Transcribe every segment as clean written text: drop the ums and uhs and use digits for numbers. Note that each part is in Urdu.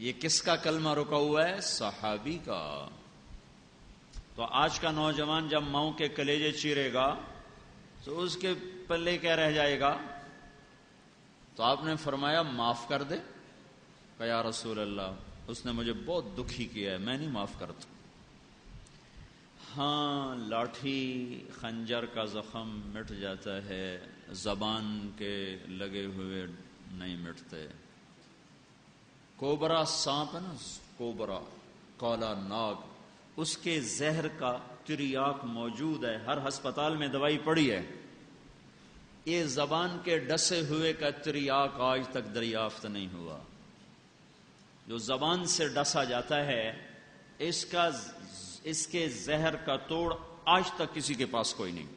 یہ کس کا کلمہ رکا ہوا ہے؟ صحابی کا۔ تو آج کا نوجوان جب ماؤں کے کلیجے چیرے گا تو اس کے پلے کیا رہ جائے گا؟ تو آپ نے فرمایا معاف کر دے۔ کہ یا رسول اللہ اس نے مجھے بہت دکھی کیا ہے، میں نہیں معاف کرتا۔ ہاں، لاٹھی خنجر کا زخم مٹ جاتا ہے، زبان کے لگے ہوئے نہیں مٹتے۔ کوبرا سانپ ہے نا، کوبرا کالا ناگ، اس کے زہر کا تریاک موجود ہے، ہر ہسپتال میں دوائی پڑی ہے۔ یہ زبان کے ڈسے ہوئے کا تریاک آج تک دریافت نہیں ہوا۔ جو زبان سے ڈسا جاتا ہے اس کے زہر کا توڑ آج تک کسی کے پاس کوئی نہیں۔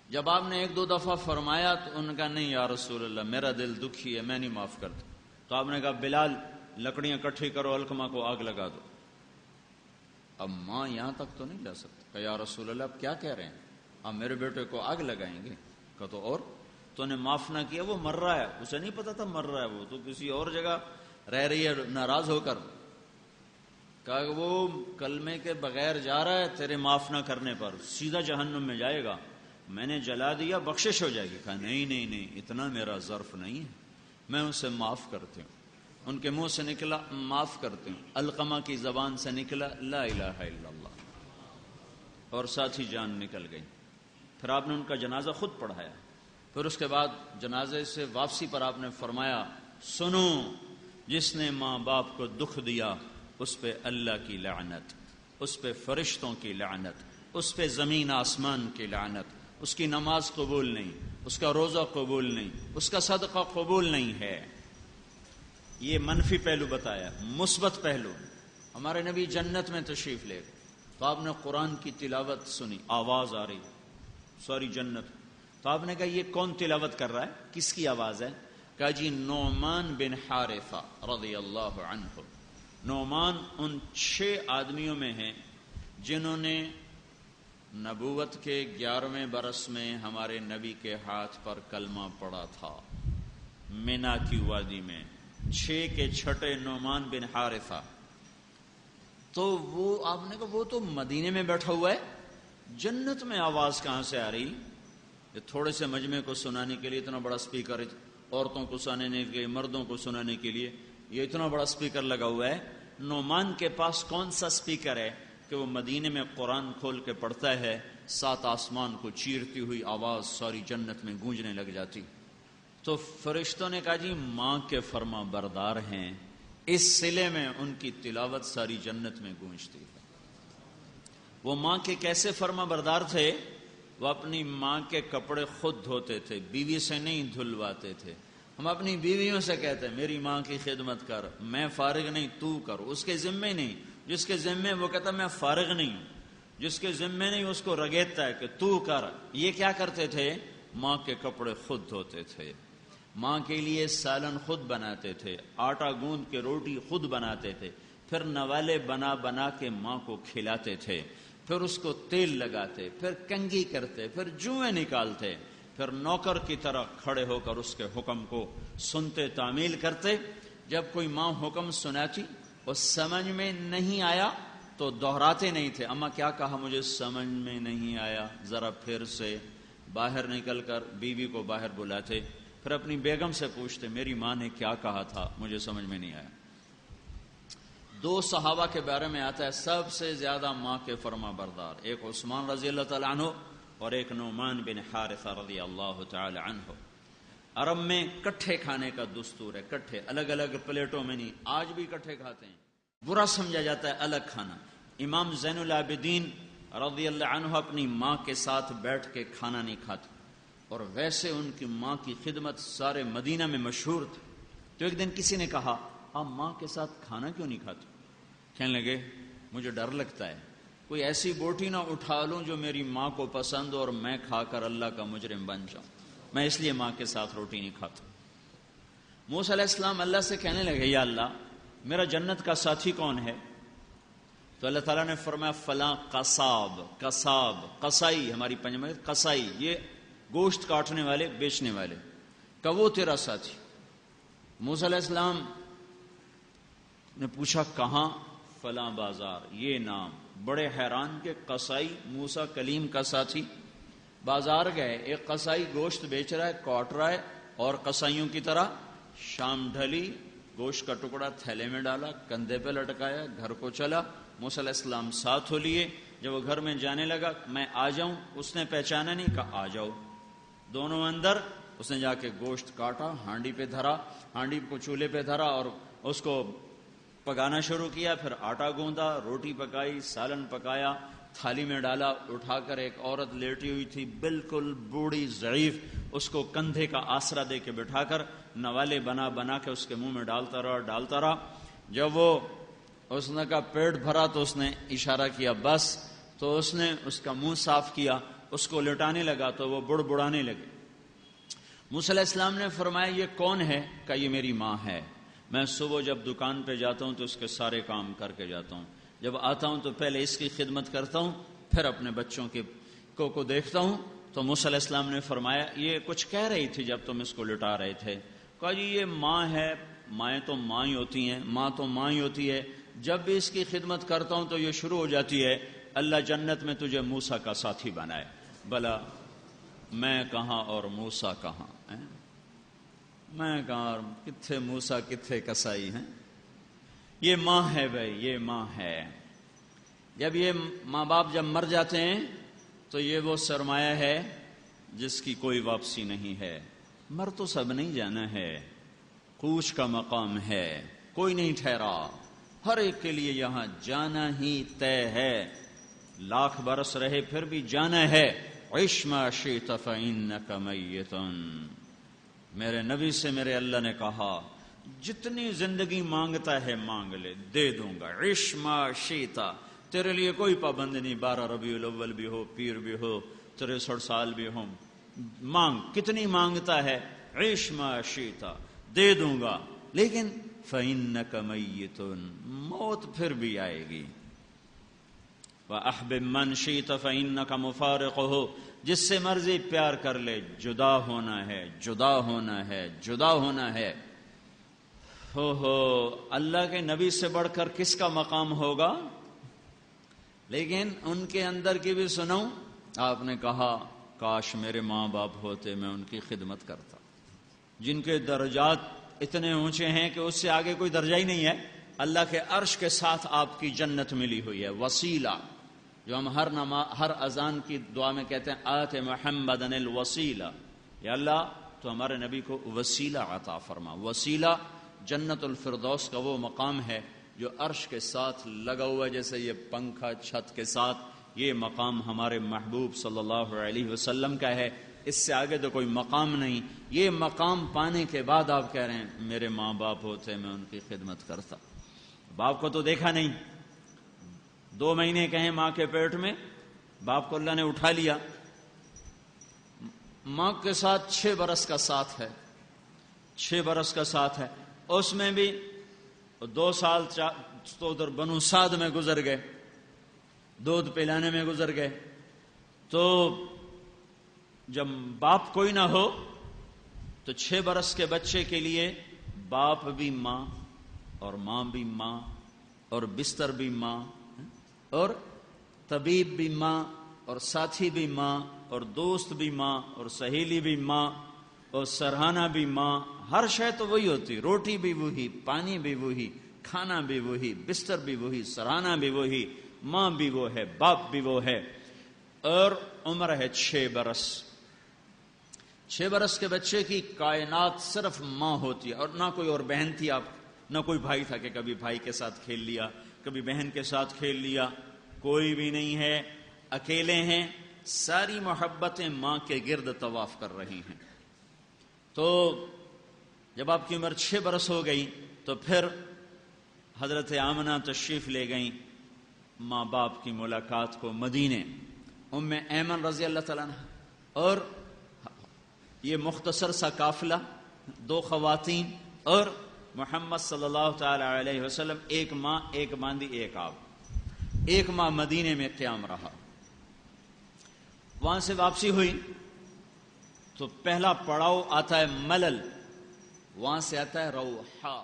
جب آپ نے ایک دو دفعہ فرمایا تو ان کا نہیں یا رسول اللہ میرا دل دکھی ہے، میں نہیں معاف کرتا۔ تو آپ نے کہا بلال لکڑیاں اکٹھی کرو، علقمہ کو آگ لگا دو۔ اب ماں یہاں تک تو نہیں جا سکتی کہ یا رسول اللہ آپ کیا کہہ رہے ہیں، آپ میرے بیٹے کو آگ لگائیں گے؟ کہ تو اور تو نے معاف نہ کیا، وہ مر رہا ہے، اسے نہیں پتا تھا مر رہا ہے، وہ تو کسی اور جگہ رہ رہی ہے ناراض ہو کر۔ کہا کہ وہ کلمے کے بغیر جا رہا ہے تیرے معاف نہ کرنے پر، سیدھا جہنم میں جائے گا، میں نے جلا دیا بخشش ہو جائے گی۔ کہا نہیں نہیں نہیں، اتنا میرا ظرف نہیں ہے، میں اسے معاف کرتی ہوں۔ ان کے منہ سے نکلا معاف کرتے ہیں، علقمہ کی زبان سے نکلا لا الہ الا اللہ، اور ساتھ ہی جان نکل گئی۔ پھر آپ نے ان کا جنازہ خود پڑھایا۔ پھر اس کے بعد جنازے سے واپسی پر آپ نے فرمایا سنو، جس نے ماں باپ کو دکھ دیا اس پہ اللہ کی لعنت، اس پہ فرشتوں کی لعنت، اس پہ زمین آسمان کی لعنت، اس کی نماز قبول نہیں، اس کا روزہ قبول نہیں، اس کا صدقہ قبول نہیں ہے۔ یہ منفی پہلو بتایا۔ مثبت پہلو، ہمارے نبی جنت میں تشریف لے گئے تو آپ نے قرآن کی تلاوت سنی، آواز آ رہی ساری جنت۔ تو آپ نے کہا یہ کون تلاوت کر رہا ہے، کس کی آواز ہے؟ کہا جی نعمان بن حارثہ رضی اللہ عنہ۔ نعمان ان 6 آدمیوں میں ہیں جنہوں نے نبوت کے 11ویں برس میں ہمارے نبی کے ہاتھ پر کلمہ پڑا تھا، مینا کی وادی میں۔ 6 کے چھٹے نعمان بن حارثہ۔ تو وہ آپ نے کہا وہ تو مدینے میں بیٹھا ہوا ہے، جنت میں آواز کہاں سے آ رہی؟ یہ تھوڑے سے مجمع کو سنانے کے لیے اتنا بڑا سپیکر، عورتوں کو سنانے کے لیے، مردوں کو سنانے کے لیے یہ اتنا بڑا سپیکر لگا ہوا ہے۔ نعمان کے پاس کون سا سپیکر ہے کہ وہ مدینے میں قرآن کھول کے پڑھتا ہے، 7 آسمان کو چیرتی ہوئی آواز ساری جنت میں گونجنے لگ جاتی۔ تو فرشتوں نے کہا جی ماں کے فرما بردار ہیں، اس صلے میں ان کی تلاوت ساری جنت میں گونجتی ہے۔ وہ ماں کے کیسے فرما بردار تھے؟ وہ اپنی ماں کے کپڑے خود دھوتے تھے، بیوی سے نہیں دھلواتے تھے۔ ہم اپنی بیویوں سے کہتے ہیں میری ماں کی خدمت کر، میں فارغ نہیں تو کر، اس کے ذمے نہیں، جس کے ذمے وہ کہتا میں فارغ نہیں ہوں، جس کے ذمے نہیں اس کو رگیتا ہے کہ تو کر۔ یہ کیا کرتے تھے؟ ماں کے کپڑے خود دھوتے تھے، ماں کے لیے سالن خود بناتے تھے، آٹا گوندھ کے روٹی خود بناتے تھے، پھر نوالے بنا بنا کے ماں کو کھلاتے تھے، پھر اس کو تیل لگاتے، پھر کنگھی کرتے، پھر جوئیں نکالتے، پھر نوکر کی طرح کھڑے ہو کر اس کے حکم کو سنتے تعمیل کرتے۔ جب کوئی ماں حکم سناتی اور سمجھ میں نہیں آیا تو دہراتے نہیں تھے، اماں کیا کہا مجھے سمجھ میں نہیں آیا، ذرا پھر سے۔ باہر نکل کر بیوی کو باہر بلاتے، پھر اپنی بیگم سے پوچھتے میری ماں نے کیا کہا تھا، مجھے سمجھ میں نہیں آیا۔ 2 صحابہ کے بارے میں آتا ہے سب سے زیادہ ماں کے فرما بردار، ایک عثمان رضی اللہ تعالیٰ عنہ اور ایک نعمان بن حارثہ رضی اللہ تعالی عنہ۔ عرب میں کٹھے کھانے کا دستور ہے، کٹھے، الگ الگ پلیٹوں میں نہیں، آج بھی کٹھے کھاتے ہیں، برا سمجھا جاتا ہے الگ کھانا۔ امام زین العابدین رضی اللہ عنہ اپنی ماں کے ساتھ بیٹھ کے کھانا نہیں کھاتے، اور ویسے ان کی ماں کی خدمت سارے مدینہ میں مشہور تھی۔ تو ایک دن کسی نے کہا آپ ماں کے ساتھ کھانا کیوں نہیں کھاتے؟ کہنے لگے مجھے ڈر لگتا ہے کوئی ایسی بوٹی نہ اٹھا لوں جو میری ماں کو پسند اور میں کھا کر اللہ کا مجرم بن جاؤں، میں اس لیے ماں کے ساتھ روٹی نہیں کھاتا۔ موسیٰ علیہ السلام اللہ سے کہنے لگے یا اللہ میرا جنت کا ساتھی کون ہے؟ تو اللہ تعالیٰ نے فرمایا فلاں قصاب، قصاب قصائی، ہماری پنجاب میں قصائی، یہ گوشت کاٹنے والے بیچنے والے، کہ وہ تیرا ساتھی۔ موسیٰ علیہ السلام نے پوچھا کہاں؟ فلاں بازار، یہ نام. بڑے حیران کہ قصائی موسیٰ کلیم کا ساتھی. بازار گئے، ایک قصائی گوشت بیچ رہا ہے، کاٹ رہا ہے، اور قصائیوں کی طرح شام ڈھلی، گوشت کا ٹکڑا تھیلے میں ڈالا، کندھے پہ لٹکایا، گھر کو چلا. موسیٰ علیہ السلام ساتھ ہو لیے. جب وہ گھر میں جانے لگا، میں آ جاؤں؟ اس نے پہچانا نہیں، کہا آ جاؤ. دونوں اندر. اس نے جا کے گوشت کاٹا، ہانڈی پہ دھرا، ہانڈی کو چولہے پہ دھرا اور اس کو پکانا شروع کیا. پھر آٹا گوندا، روٹی پکائی، سالن پکایا، تھالی میں ڈالا. اٹھا کر ایک عورت لیٹی ہوئی تھی بالکل بوڑھی ضعیف، اس کو کندھے کا آسرا دے کے بٹھا کر نوالے بنا بنا کے اس کے منہ میں ڈالتا رہا. جب وہ اس نے کا پیٹ بھرا تو اس نے اشارہ کیا بس، تو اس نے اس کا منہ صاف کیا، اس کو لٹانے لگا تو وہ بڑبڑانے لگے. موسیٰ علیہ السلام نے فرمایا یہ کون ہے؟ کہ یہ میری ماں ہے. میں صبح جب دکان پہ جاتا ہوں تو اس کے سارے کام کر کے جاتا ہوں، جب آتا ہوں تو پہلے اس کی خدمت کرتا ہوں، پھر اپنے بچوں کو دیکھتا ہوں. تو موسیٰ علیہ السلام نے فرمایا یہ کچھ کہہ رہی تھی جب تم اس کو لٹا رہے تھے؟ کہا جی یہ ماں ہے، مائیں تو ماں ہی ہوتی ہیں، ماں تو ماں ہی ہوتی ہے. جب بھی اس کی خدمت کرتا ہوں تو یہ شروع ہو جاتی ہے اللہ جنت میں تجھے موسیٰ کا ساتھی بنائے. بلا میں کہاں اور موسیٰ کہاں؟ میں کہاں، کتھے موسیٰ کتھے کسائی ہیں. یہ ماں ہے بھائی، یہ ماں ہے. جب یہ ماں باپ جب مر جاتے ہیں تو یہ وہ سرمایہ ہے جس کی کوئی واپسی نہیں ہے. مر تو سب نہیں جانا ہے، کوچ کا مقام ہے، کوئی نہیں ٹھہرا. ہر ایک کے لیے یہاں جانا ہی طے ہے. لاکھ برس رہے پھر بھی جانا ہے. عش ما شئت فإنک میت. میرے نبی سے میرے اللہ نے کہا جتنی زندگی مانگتا ہے مانگ لے، دے دوں گا. عش ما شئت، تیرے لیے کوئی پابند نہیں. 12 ربیع الاول بھی ہو، پیر بھی ہو، 63 سال بھی ہوں، مانگ. کتنی مانگتا ہے؟ عش ما شئت، دے دوں گا. لیکن فإنک میت، موت پھر بھی آئے گی. وَأَحْبِبْ مَنْ شِئْتَ فَإِنَّكَ مُفَارِقُهُ، جس سے مرضی پیار کر لے، جدا ہونا ہے، جدا ہونا ہے، جدا ہونا ہے. ہو اللہ کے نبی سے بڑھ کر کس کا مقام ہوگا؟ لیکن ان کے اندر کی بھی سنوں. آپ نے کہا کاش میرے ماں باپ ہوتے، میں ان کی خدمت کرتا. جن کے درجات اتنے اونچے ہیں کہ اس سے آگے کوئی درجہ ہی نہیں ہے. اللہ کے عرش کے ساتھ آپ کی جنت ملی ہوئی ہے. وسیلہ جو ہم ہر اذان کی دعا میں کہتے ہیں آت محمدن الوسیلہ، یا اللہ تو ہمارے نبی کو وسیلہ عطا فرما. وسیلہ جنت الفردوس کا وہ مقام ہے جو عرش کے ساتھ لگا ہوا ہے، جیسے یہ پنکھا چھت کے ساتھ. یہ مقام ہمارے محبوب صلی اللہ علیہ وسلم کا ہے. اس سے آگے تو کوئی مقام نہیں. یہ مقام پانے کے بعد آپ کہہ رہے ہیں میرے ماں باپ ہوتے میں ان کی خدمت کرتا. باپ کو تو دیکھا نہیں، 2 مہینے کہیں ماں کے پیٹ میں، باپ کو اللہ نے اٹھا لیا. ماں کے ساتھ 6 برس کا ساتھ ہے، 6 برس کا ساتھ ہے. اس میں بھی 2 سال تو ادھر بنو سعد میں گزر گئے، دودھ پلانے میں گزر گئے. تو جب باپ کوئی نہ ہو تو 6 برس کے بچے کے لیے باپ بھی ماں اور ماں بھی ماں اور بستر بھی ماں اور طبیب بھی ماں اور ساتھی بھی ماں اور دوست بھی ماں اور سہیلی بھی ماں اور سرہانہ بھی ماں. ہر شے تو وہی ہوتی، روٹی بھی وہی، پانی بھی وہی، کھانا بھی وہی، بستر بھی وہی، سرہانہ بھی وہی، ماں بھی وہ ہے، باپ بھی وہ ہے. اور عمر ہے 6 برس. 6 برس کے بچے کی کائنات صرف ماں ہوتی ہے، اور نہ کوئی اور بہن تھی، آپ نہ کوئی بھائی تھا کہ کبھی بھائی کے ساتھ کھیل لیا، کبھی بہن کے ساتھ کھیل لیا. کوئی بھی نہیں ہے، اکیلے ہیں. ساری محبتیں ماں کے گرد طواف کر رہی ہیں. تو جب آپ کی عمر 6 برس ہو گئی تو پھر حضرت آمنہ تشریف لے گئیں ماں باپ کی ملاقات کو مدینے. ام ایمن رضی اللہ تعالیٰ عنہ اور یہ مختصر سا قافلہ، 2 خواتین اور محمد صلی اللہ تعالی علیہ وسلم، 1 ماں، 1 باندی، 1 آپ. 1 ماہ مدینے میں قیام رہا. وہاں سے واپسی ہوئی تو پہلا پڑاؤ آتا ہے ملل، وہاں سے آتا ہے روحا.